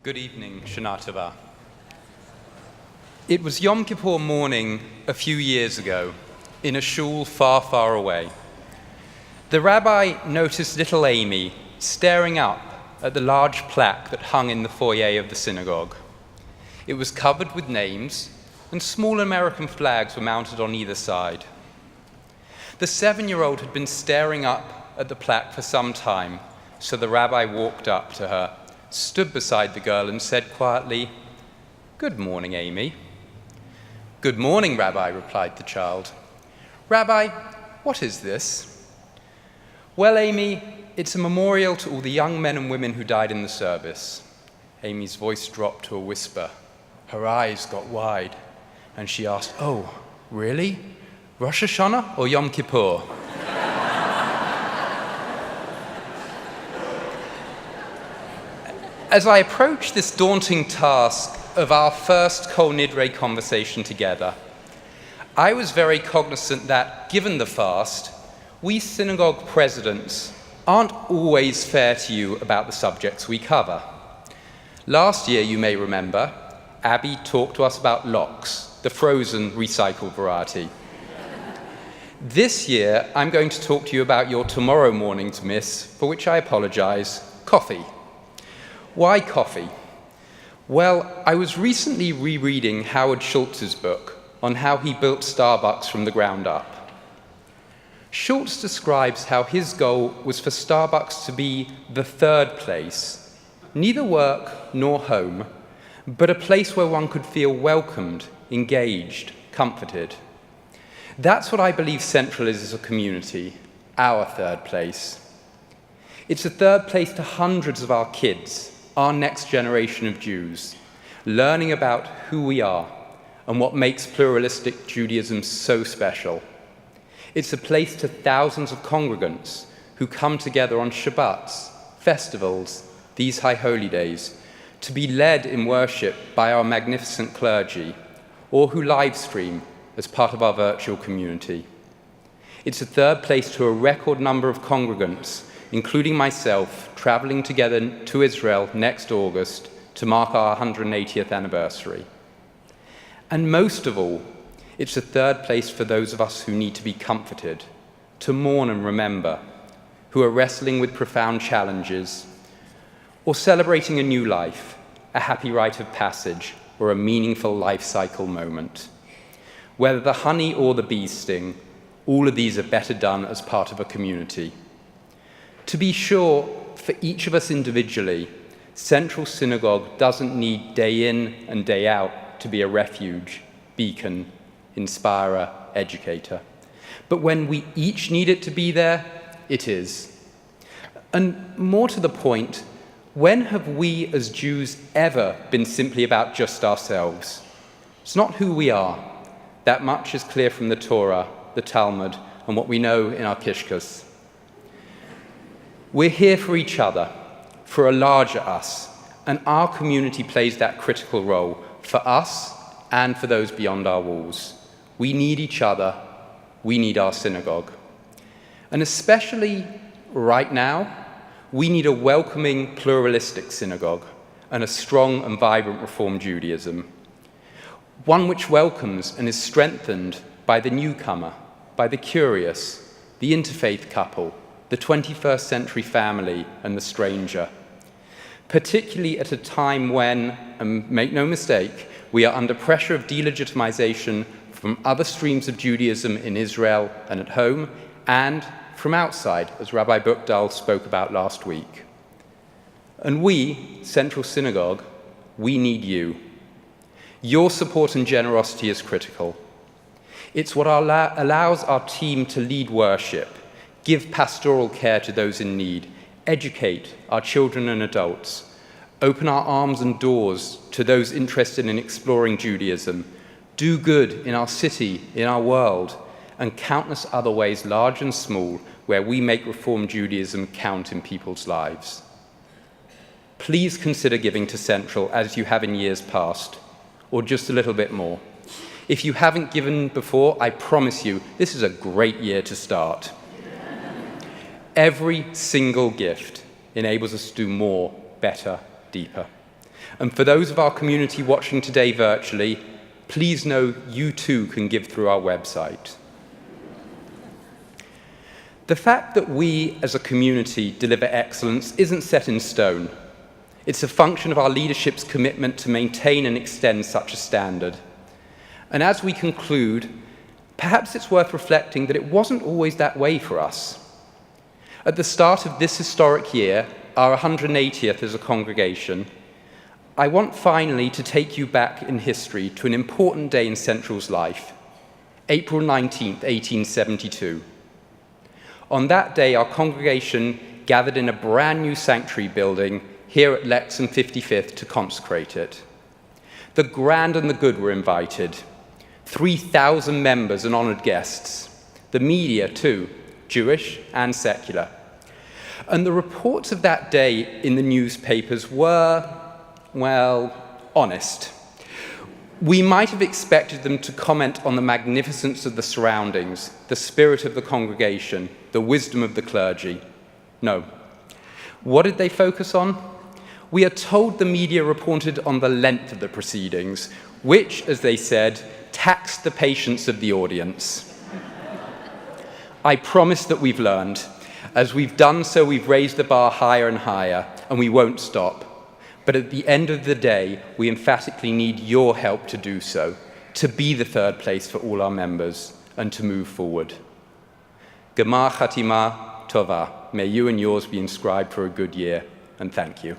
Good evening, Shana Tova. It was Yom Kippur morning a few years ago in a shul far, far away. The rabbi noticed little Amy staring up at the large plaque that hung in the foyer of the synagogue. It was covered with names, and small American flags were mounted on either side. The 7-year-old had been staring up at the plaque for some time, so the rabbi walked up to her, stood beside the girl, and said quietly, "Good morning, Amy." "Good morning, Rabbi," replied the child. "Rabbi, what is this?" "Well, Amy, it's a memorial to all the young men and women who died in the service." Amy's voice dropped to a whisper. Her eyes got wide, and she asked, "Oh, really? Rosh Hashanah or Yom Kippur?" As I approached this daunting task of our first Kol Nidre conversation together, I was very cognizant that, given the fast, we synagogue presidents aren't always fair to you about the subjects we cover. Last year, you may remember, Abby talked to us about lox, the frozen recycled variety. This year, I'm going to talk to you about your tomorrow morning's miss, for which I apologize, coffee. Why coffee? Well, I was recently rereading Howard Schultz's book on how he built Starbucks from the ground up. Schultz describes how his goal was for Starbucks to be the third place, neither work nor home, but a place where one could feel welcomed, engaged, comforted. That's what I believe Central is as a community, our third place. It's a third place to hundreds of our kids, our next generation of Jews, learning about who we are and what makes pluralistic Judaism so special. It's a place to thousands of congregants who come together on Shabbats, festivals, these high holy days, to be led in worship by our magnificent clergy, or who live stream as part of our virtual community. It's a third place to a record number of congregants, including myself, traveling together to Israel next August to mark our 180th anniversary. And most of all, it's a third place for those of us who need to be comforted, to mourn and remember, who are wrestling with profound challenges, or celebrating a new life, a happy rite of passage, or a meaningful life cycle moment. Whether the honey or the bee sting, all of these are better done as part of a community. To be sure, for each of us individually, Central Synagogue doesn't need day in and day out to be a refuge, beacon, inspirer, educator. But when we each need it to be there, it is. And more to the point, when have we as Jews ever been simply about just ourselves? It's not who we are. That much is clear from the Torah, the Talmud, and what we know in our Kishkas. We're here for each other, for a larger us, and our community plays that critical role for us and for those beyond our walls. We need each other. We need our synagogue. And especially right now, we need a welcoming, pluralistic synagogue and a strong and vibrant Reform Judaism. One which welcomes and is strengthened by the newcomer, by the curious, the interfaith couple, the 21st century family, and the stranger. Particularly at a time when, and make no mistake, we are under pressure of delegitimization from other streams of Judaism in Israel and at home, and from outside, as Rabbi Buchdahl spoke about last week. And we, Central Synagogue, we need you. Your support and generosity is critical. It's what allows our team to lead worship, give pastoral care to those in need, educate our children and adults, open our arms and doors to those interested in exploring Judaism, do good in our city, in our world, and countless other ways, large and small, where we make Reform Judaism count in people's lives. Please consider giving to Central as you have in years past, or just a little bit more. If you haven't given before, I promise you, this is a great year to start. Every single gift enables us to do more, better, deeper. And for those of our community watching today virtually, please know you too can give through our website. The fact that we as a community deliver excellence isn't set in stone. It's a function of our leadership's commitment to maintain and extend such a standard. And as we conclude, perhaps it's worth reflecting that it wasn't always that way for us. At the start of this historic year, our 180th as a congregation, I want finally to take you back in history to an important day in Central's life, April 19th, 1872. On that day, our congregation gathered in a brand new sanctuary building here at Lexham 55th to consecrate it. The grand and the good were invited, 3,000 members and honored guests, the media too, Jewish and secular. And the reports of that day in the newspapers were, well, honest. We might have expected them to comment on the magnificence of the surroundings, the spirit of the congregation, the wisdom of the clergy. No. What did they focus on? We are told the media reported on the length of the proceedings, which, as they said, taxed the patience of the audience. I promise that we've learned. As we've done so, we've raised the bar higher and higher, and we won't stop. But at the end of the day, we emphatically need your help to do so, to be the third place for all our members, and to move forward. Gemar Chatima Tova. May you and yours be inscribed for a good year, and thank you.